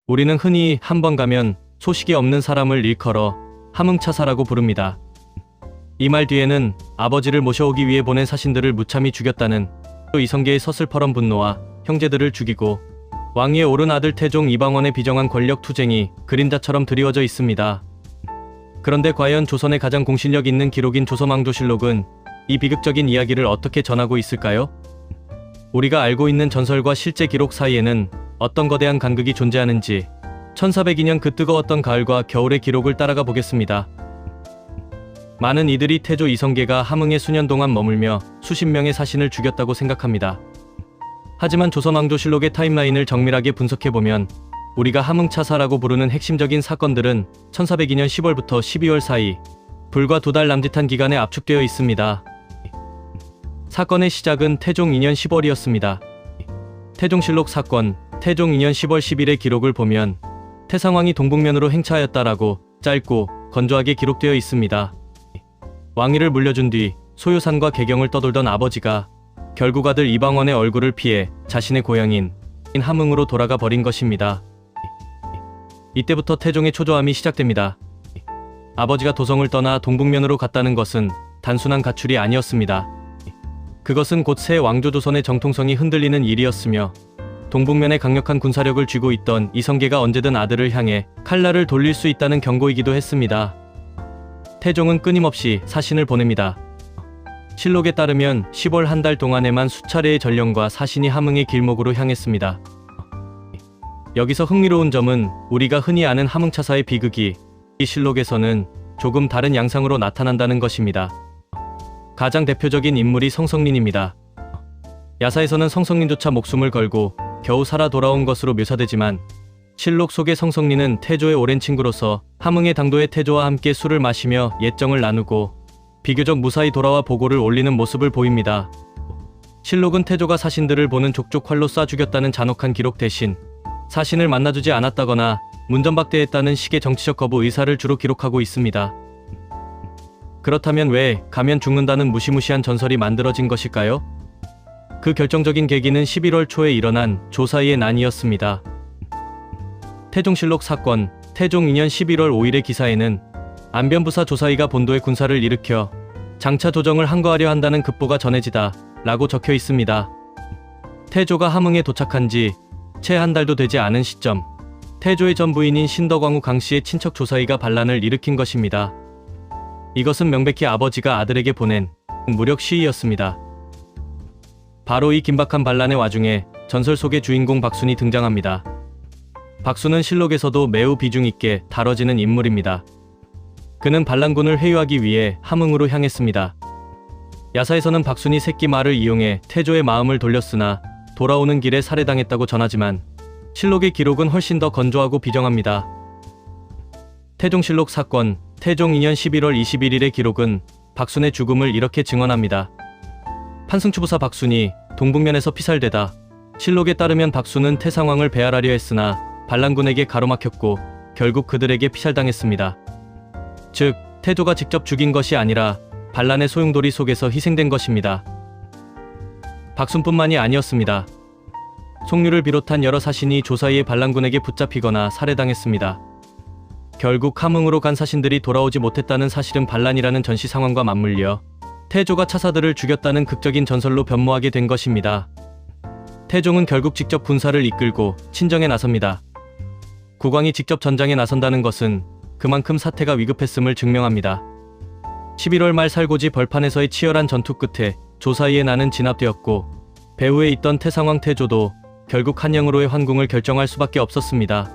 우리는 흔히 한 번 가면 소식이 없는 사람을 일컬어 함흥차사라고 부릅니다. 이 말 뒤에는 아버지를 모셔오기 위해 보낸 사신들을 무참히 죽였다는 이성계의 서슬퍼런 분노와 형제들을 죽이고 왕위에 오른 아들 태종 이방원의 비정한 권력 투쟁이 그림자처럼 드리워져 있습니다. 그런데 과연 조선의 가장 공신력 있는 기록인 조선왕조실록은 이 비극적인 이야기를 어떻게 전하고 있을까요? 우리가 알고 있는 전설과 실제 기록 사이에는 어떤 거대한 간극이 존재하는지 1402년 그 뜨거웠던 가을과 겨울의 기록을 따라가 보겠습니다. 많은 이들이 태조 이성계가 함흥에 수년 동안 머물며 수십 명의 사신을 죽였다고 생각합니다. 하지만 조선왕조실록의 타임라인을 정밀하게 분석해보면 우리가 함흥차사라고 부르는 핵심적인 사건들은 1402년 10월부터 12월 사이 불과 2달 남짓한 기간에 압축되어 있습니다. 사건의 시작은 태종 2년 10월이었습니다. 태종실록 사건, 태종 2년 10월 10일의 기록을 보면 태상왕이 동북면으로 행차하였다라고 짧고 건조하게 기록되어 있습니다. 왕위를 물려준 뒤 소유산과 개경을 떠돌던 아버지가 결국 아들 이방원의 얼굴을 피해 자신의 고향인 함흥으로 돌아가 버린 것입니다. 이때부터 태종의 초조함이 시작됩니다. 아버지가 도성을 떠나 동북면으로 갔다는 것은 단순한 가출이 아니었습니다. 그것은 곧 새 왕조조선의 정통성이 흔들리는 일이었으며 동북면에 강력한 군사력을 쥐고 있던 이성계가 언제든 아들을 향해 칼날을 돌릴 수 있다는 경고이기도 했습니다. 태종은 끊임없이 사신을 보냅니다. 실록에 따르면 10월 한 달 동안에만 수차례의 전령과 사신이 함흥의 길목으로 향했습니다. 여기서 흥미로운 점은 우리가 흔히 아는 함흥차사의 비극이 이 실록에서는 조금 다른 양상으로 나타난다는 것입니다. 가장 대표적인 인물이 성성린입니다. 야사에서는 성성린조차 목숨을 걸고 겨우 살아 돌아온 것으로 묘사되지만 실록 속의 성성린은 태조의 오랜 친구로서 함흥의 당도의 태조와 함께 술을 마시며 옛정을 나누고 비교적 무사히 돌아와 보고를 올리는 모습을 보입니다. 실록은 태조가 사신들을 보는 족족 활로 쏴 죽였다는 잔혹한 기록 대신 사신을 만나주지 않았다거나 문전박대했다는 식의 정치적 거부 의사를 주로 기록하고 있습니다. 그렇다면 왜 가면 죽는다는 무시무시한 전설이 만들어진 것일까요? 그 결정적인 계기는 11월 초에 일어난 조사이의 난이었습니다. 태종실록 사건, 태종 2년 11월 5일의 기사에는 안변부사 조사이가 본도에 군사를 일으켜 장차 조정을 항거하려 한다는 급보가 전해지다 라고 적혀 있습니다. 태조가 함흥에 도착한 지 채 한 달도 되지 않은 시점, 태조의 전 부인인 신덕왕후 강씨의 친척 조사이가 반란을 일으킨 것입니다. 이것은 명백히 아버지가 아들에게 보낸 무력 시위였습니다. 바로 이 긴박한 반란의 와중에 전설 속의 주인공 박순이 등장합니다. 박순은 실록에서도 매우 비중 있게 다뤄지는 인물입니다. 그는 반란군을 회유하기 위해 함흥으로 향했습니다. 야사에서는 박순이 새끼 말을 이용해 태조의 마음을 돌렸으나 돌아오는 길에 살해당했다고 전하지만 실록의 기록은 훨씬 더 건조하고 비정합니다. 태종실록 사건, 태종 2년 11월 21일의 기록은 박순의 죽음을 이렇게 증언합니다. 판승추부사 박순이 동북면에서 피살되다. 실록에 따르면 박순은 태상왕을 배알하려 했으나 반란군에게 가로막혔고 결국 그들에게 피살당했습니다. 즉, 태조가 직접 죽인 것이 아니라 반란의 소용돌이 속에서 희생된 것입니다. 박순뿐만이 아니었습니다. 송류를 비롯한 여러 사신이 조사이의 반란군에게 붙잡히거나 살해당했습니다. 결국 함흥으로 간 사신들이 돌아오지 못했다는 사실은 반란이라는 전시 상황과 맞물려 태조가 차사들을 죽였다는 극적인 전설로 변모하게 된 것입니다. 태종은 결국 직접 군사를 이끌고 친정에 나섭니다. 국왕이 직접 전장에 나선다는 것은 그만큼 사태가 위급했음을 증명합니다. 11월 말 살고지 벌판에서의 치열한 전투 끝에 조사이의 난은 진압되었고 배후에 있던 태상왕 태조도 결국 한영으로의 환궁을 결정할 수밖에 없었습니다.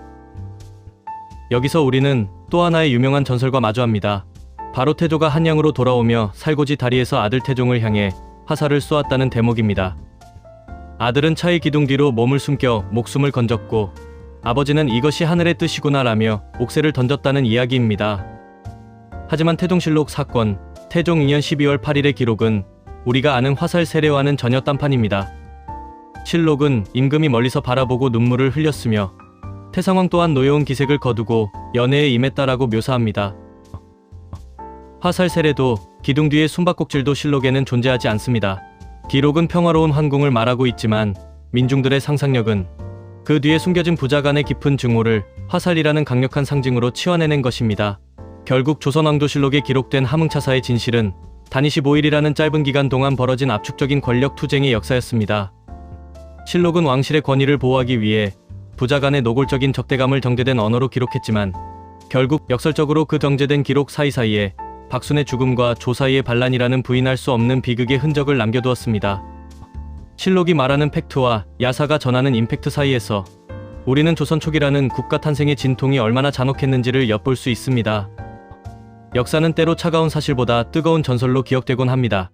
여기서 우리는 또 하나의 유명한 전설과 마주합니다. 바로 태조가 한양으로 돌아오며 살고지 다리에서 아들 태종을 향해 화살을 쏘았다는 대목입니다. 아들은 차의 기둥 뒤로 몸을 숨겨 목숨을 건졌고 아버지는 이것이 하늘의 뜻이구나 라며 옥새를 던졌다는 이야기입니다. 하지만 태종실록 사건, 태종 2년 12월 8일의 기록은 우리가 아는 화살 세례와는 전혀 딴판입니다. 실록은 임금이 멀리서 바라보고 눈물을 흘렸으며 태상왕 또한 노여운 기색을 거두고 연애에 임했다라고 묘사합니다. 화살 세례도 기둥 뒤의 숨바꼭질도 실록에는 존재하지 않습니다. 기록은 평화로운 환궁을 말하고 있지만 민중들의 상상력은 그 뒤에 숨겨진 부자 간의 깊은 증오를 화살이라는 강력한 상징으로 치환해낸 것입니다. 결국 조선왕조실록에 기록된 함흥차사의 진실은 단 25일이라는 짧은 기간 동안 벌어진 압축적인 권력 투쟁의 역사였습니다. 실록은 왕실의 권위를 보호하기 위해 부자 간의 노골적인 적대감을 정제된 언어로 기록했지만 결국 역설적으로 그 정제된 기록 사이사이에 박순의 죽음과 조 사이의 반란이라는 부인할 수 없는 비극의 흔적을 남겨두었습니다. 실록이 말하는 팩트와 야사가 전하는 임팩트 사이에서 우리는 조선 초기라는 국가 탄생의 진통이 얼마나 잔혹했는지를 엿볼 수 있습니다. 역사는 때로 차가운 사실보다 뜨거운 전설로 기억되곤 합니다.